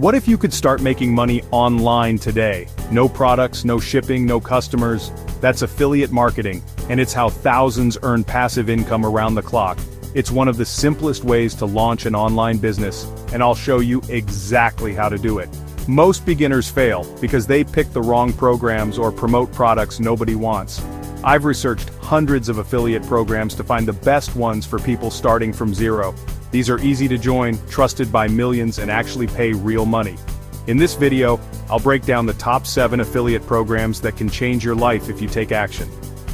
What if you could start making money online today? No products, no shipping, no customers. That's affiliate marketing, and it's how thousands earn passive income around the clock. It's one of the simplest ways to launch an online business, and I'll show you exactly how to do it. Most beginners fail because they pick the wrong programs or promote products nobody wants. I've researched hundreds of affiliate programs to find the best ones for people starting from zero. These are easy to join, trusted by millions, and actually pay real money. In this video, I'll break down the top 7 affiliate programs that can change your life if you take action.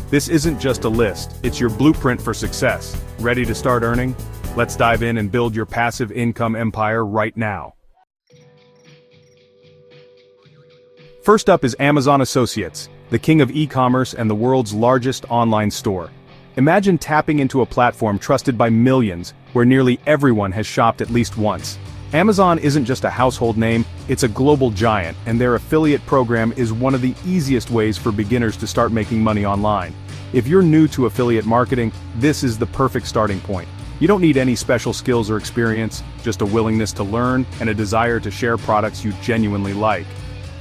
This isn't just a list, it's your blueprint for success. Ready to start earning? Let's dive in and build your passive income empire right now. First up is Amazon Associates, the king of e-commerce and the world's largest online store. Imagine tapping into a platform trusted by millions, where nearly everyone has shopped at least once. Amazon isn't just a household name, it's a global giant, and their affiliate program is one of the easiest ways for beginners to start making money online. If you're new to affiliate marketing, this is the perfect starting point. You don't need any special skills or experience, just a willingness to learn and a desire to share products you genuinely like.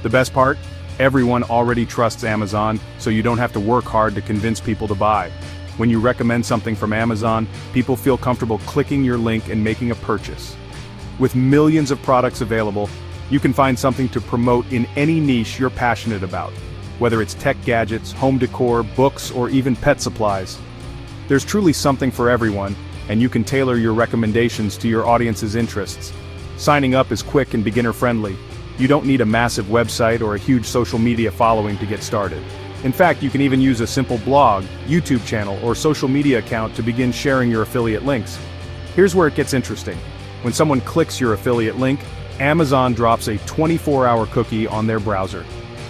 The best part? Everyone already trusts Amazon, so you don't have to work hard to convince people to buy. When you recommend something from Amazon, people feel comfortable clicking your link and making a purchase. With millions of products available, you can find something to promote in any niche you're passionate about, whether it's tech gadgets, home decor, books, or even pet supplies. There's truly something for everyone, and you can tailor your recommendations to your audience's interests. Signing up is quick and beginner-friendly. You don't need a massive website or a huge social media following to get started. In fact, you can even use a simple blog, YouTube channel, or social media account to begin sharing your affiliate links. Here's where it gets interesting. When someone clicks your affiliate link, Amazon drops a 24-hour cookie on their browser.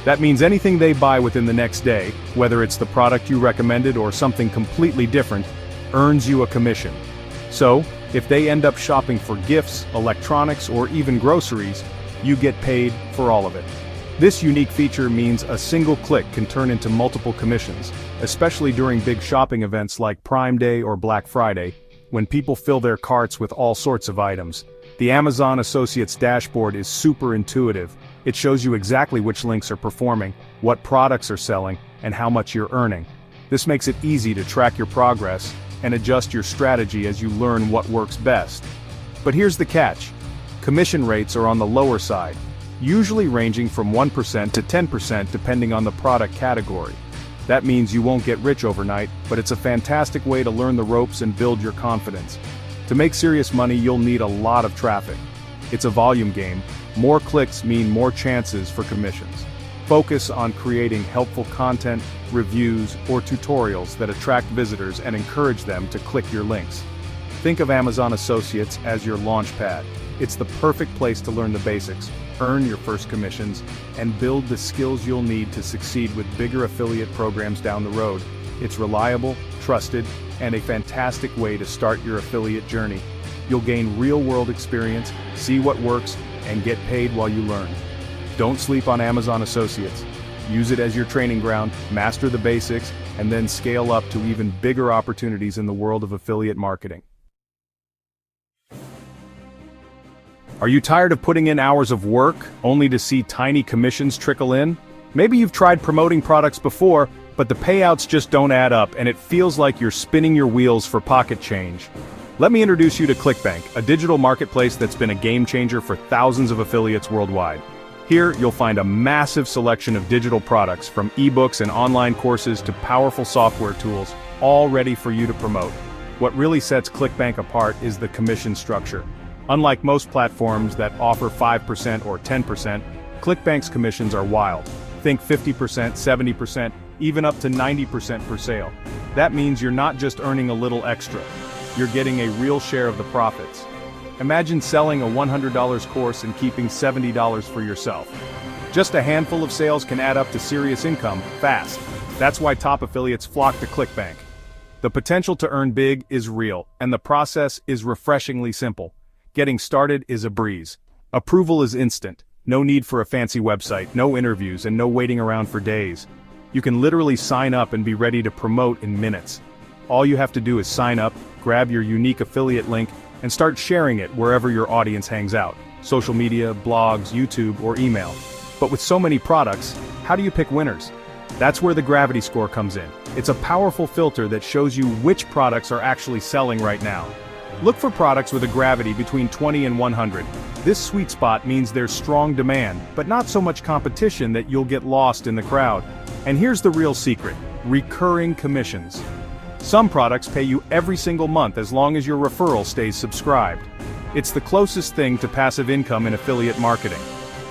That means anything they buy within the next day, whether it's the product you recommended or something completely different, earns you a commission. So, if they end up shopping for gifts, electronics, or even groceries, you get paid for all of it. This unique feature means a single click can turn into multiple commissions, especially during big shopping events like Prime Day or Black Friday, when people fill their carts with all sorts of items. The Amazon Associates dashboard is super intuitive. It shows you exactly which links are performing, what products are selling, and how much you're earning. This makes it easy to track your progress and adjust your strategy as you learn what works best. But here's the catch. Commission rates are on the lower side, usually ranging from 1% to 10% depending on the product category. That means you won't get rich overnight, but it's a fantastic way to learn the ropes and build your confidence. To make serious money, you'll need a lot of traffic. It's a volume game. More clicks mean more chances for commissions. Focus on creating helpful content, reviews, or tutorials that attract visitors and encourage them to click your links. Think of Amazon Associates as your launch pad. It's the perfect place to learn the basics, earn your first commissions, and build the skills you'll need to succeed with bigger affiliate programs down the road. It's reliable, trusted, and a fantastic way to start your affiliate journey. You'll gain real-world experience, see what works, and get paid while you learn. Don't sleep on Amazon Associates. Use it as your training ground, master the basics, and then scale up to even bigger opportunities in the world of affiliate marketing. Are you tired of putting in hours of work, only to see tiny commissions trickle in? Maybe you've tried promoting products before, but the payouts just don't add up and it feels like you're spinning your wheels for pocket change. Let me introduce you to ClickBank, a digital marketplace that's been a game changer for thousands of affiliates worldwide. Here, you'll find a massive selection of digital products, from ebooks and online courses to powerful software tools, all ready for you to promote. What really sets ClickBank apart is the commission structure. Unlike most platforms that offer 5% or 10%, ClickBank's commissions are wild. Think 50%, 70%, even up to 90% per sale. That means you're not just earning a little extra. You're getting a real share of the profits. Imagine selling a $100 course and keeping $70 for yourself. Just a handful of sales can add up to serious income, fast. That's why top affiliates flock to ClickBank. The potential to earn big is real, and the process is refreshingly simple. Getting started is a breeze. Approval is instant. No need for a fancy website, no interviews, and no waiting around for days. You can literally sign up and be ready to promote in minutes. All you have to do is sign up, grab your unique affiliate link, and start sharing it wherever your audience hangs out. social media, blogs, YouTube, or email. But with so many products, how do you pick winners? That's where the gravity score comes in. It's a powerful filter that shows you which products are actually selling right now. Look for products with a gravity between 20 and 100. This sweet spot means there's strong demand, but not so much competition that you'll get lost in the crowd. And here's the real secret: recurring commissions. Some products pay you every single month as long as your referral stays subscribed. It's the closest thing to passive income in affiliate marketing.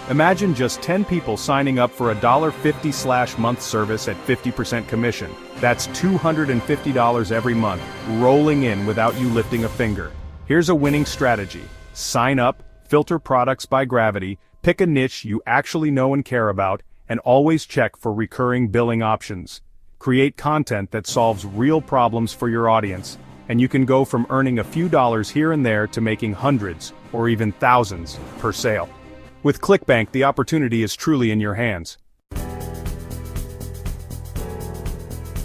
Imagine just 10 people signing up for a $50/month service at 50% commission. That's $250 every month, rolling in without you lifting a finger. Here's a winning strategy. Sign up, filter products by gravity, pick a niche you actually know and care about, and always check for recurring billing options. Create content that solves real problems for your audience, and you can go from earning a few dollars here and there to making hundreds, or even thousands, per sale. With ClickBank, the opportunity is truly in your hands.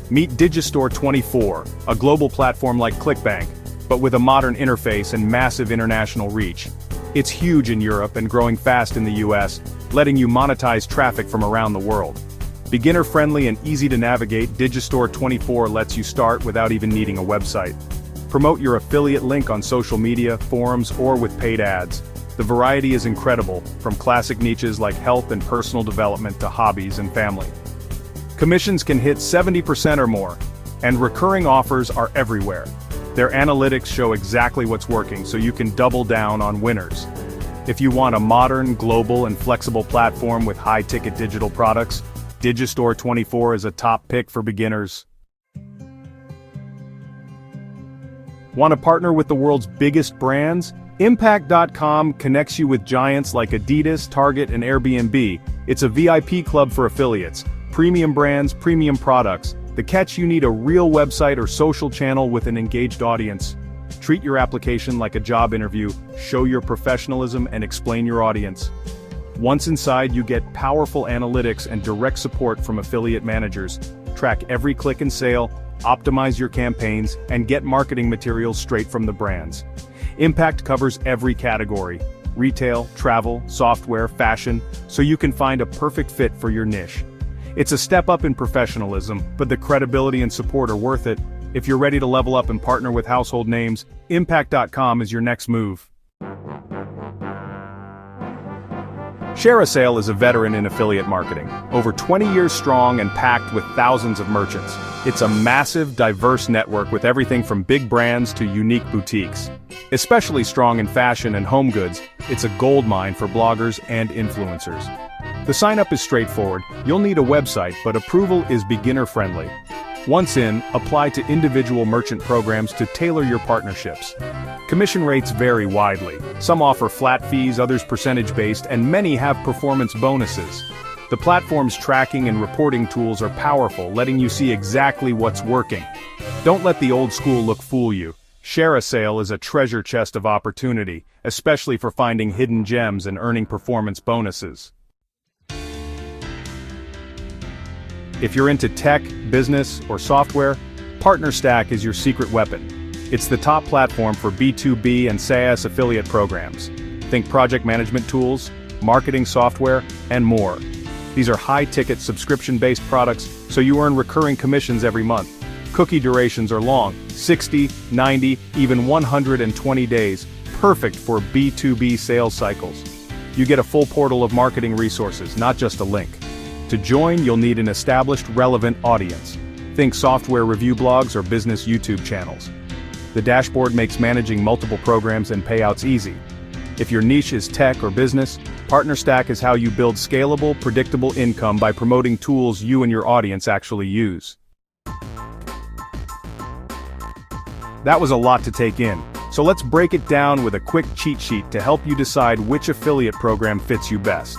Meet Digistore24, a global platform like ClickBank, but with a modern interface and massive international reach. It's huge in Europe and growing fast in the US, letting you monetize traffic from around the world. Beginner-friendly and easy to navigate, Digistore24 lets you start without even needing a website. Promote your affiliate link on social media, forums, or with paid ads. The variety is incredible, from classic niches like health and personal development to hobbies and family. Commissions can hit 70% or more, and recurring offers are everywhere. Their analytics show exactly what's working, so you can double down on winners. If you want a modern, global, and flexible platform with high-ticket digital products, Digistore24 is a top pick for beginners. Want to partner with the world's biggest brands? Impact.com connects you with giants like Adidas, Target, and Airbnb. It's a VIP club for affiliates. Premium brands, premium products. The catch: you need a real website or social channel with an engaged audience. Treat your application like a job interview, show your professionalism, and explain your audience. Once inside, you get powerful analytics and direct support from affiliate managers. Track every click and sale, optimize your campaigns, and get marketing materials straight from the brands. Impact covers every category: retail, travel, software, fashion, so you can find a perfect fit for your niche. It's a step up in professionalism, but the credibility and support are worth it. If you're ready to level up and partner with household names, Impact.com is your next move. ShareASale is a veteran in affiliate marketing, over 20 years strong and packed with thousands of merchants. It's a massive, diverse network with everything from big brands to unique boutiques. Especially strong in fashion and home goods, it's a goldmine for bloggers and influencers. The sign-up is straightforward. You'll need a website, but approval is beginner-friendly. Once in, apply to individual merchant programs to tailor your partnerships. Commission rates vary widely. Some offer flat fees, others percentage-based, and many have performance bonuses. The platform's tracking and reporting tools are powerful, letting you see exactly what's working. Don't let the old school look fool you. ShareASale is a treasure chest of opportunity, especially for finding hidden gems and earning performance bonuses. If you're into tech, business, or software, PartnerStack is your secret weapon. It's the top platform for B2B and SaaS affiliate programs. Think project management tools, marketing software, and more. These are high-ticket subscription-based products, so you earn recurring commissions every month. Cookie durations are long, 60, 90, even 120 days, perfect for B2B sales cycles. You get a full portal of marketing resources, not just a link. To join, you'll need an established, relevant audience. Think software review blogs or business YouTube channels. The dashboard makes managing multiple programs and payouts easy. If your niche is tech or business, PartnerStack is how you build scalable, predictable income by promoting tools you and your audience actually use. That was a lot to take in, so let's break it down with a quick cheat sheet to help you decide which affiliate program fits you best.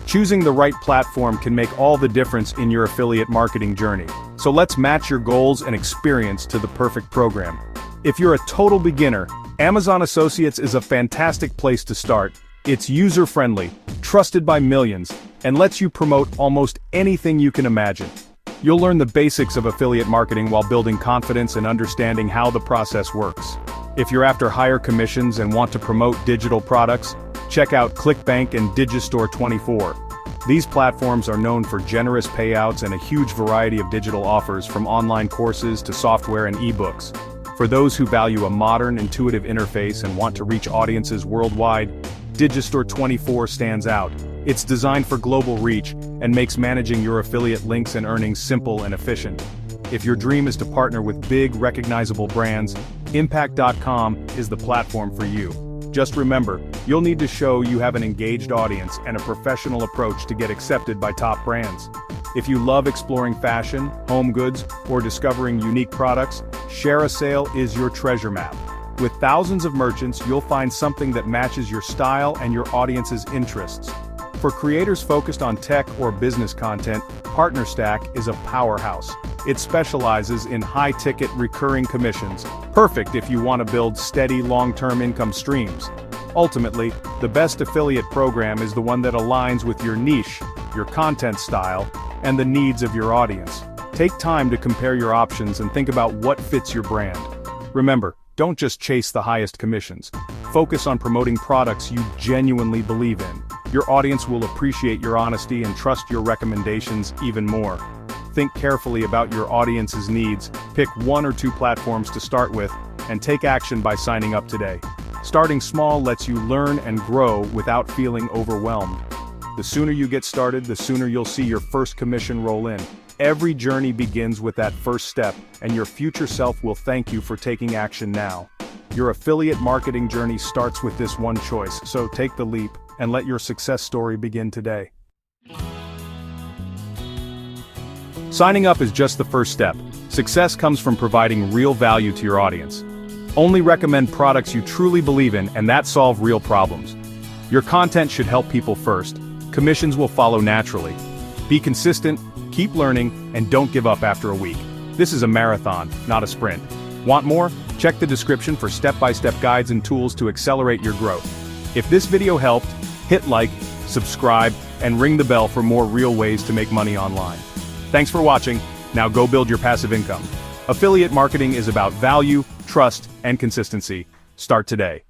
Choosing the right platform can make all the difference in your affiliate marketing journey, so let's match your goals and experience to the perfect program. If you're a total beginner, Amazon Associates is a fantastic place to start. It's user-friendly, trusted by millions, and lets you promote almost anything you can imagine. You'll learn the basics of affiliate marketing while building confidence and understanding how the process works. If you're after higher commissions and want to promote digital products, check out ClickBank and Digistore24. These platforms are known for generous payouts and a huge variety of digital offers from online courses to software and ebooks. For those who value a modern, intuitive interface and want to reach audiences worldwide, Digistore24 stands out. It's designed for global reach and makes managing your affiliate links and earnings simple and efficient. If your dream is to partner with big, recognizable brands, Impact.com is the platform for you. Just remember, you'll need to show you have an engaged audience and a professional approach to get accepted by top brands. If you love exploring fashion, home goods, or discovering unique products, ShareASale is your treasure map. With thousands of merchants, you'll find something that matches your style and your audience's interests. For creators focused on tech or business content, PartnerStack is a powerhouse. It specializes in high-ticket recurring commissions, perfect if you want to build steady long-term income streams. Ultimately, the best affiliate program is the one that aligns with your niche, your content style, and the needs of your audience. Take time to compare your options and think about what fits your brand. Remember, don't just chase the highest commissions. Focus on promoting products you genuinely believe in. Your audience will appreciate your honesty and trust your recommendations even more. Think carefully about your audience's needs, pick 1 or 2 platforms to start with, and take action by signing up today. Starting small lets you learn and grow without feeling overwhelmed. The sooner you get started, the sooner you'll see your first commission roll in. Every journey begins with that first step, and your future self will thank you for taking action now. Your affiliate marketing journey starts with this one choice, so take the leap and let your success story begin today. Signing up is just the first step. Success comes from providing real value to your audience. Only recommend products you truly believe in and that solve real problems. Your content should help people first. Commissions will follow naturally. Be consistent, keep learning, and don't give up after a week. This is a marathon, not a sprint. Want more? Check the description for step-by-step guides and tools to accelerate your growth. If this video helped, hit like, subscribe, and ring the bell for more real ways to make money online. Thanks for watching. Now go build your passive income. Affiliate marketing is about value, trust, and consistency. Start today.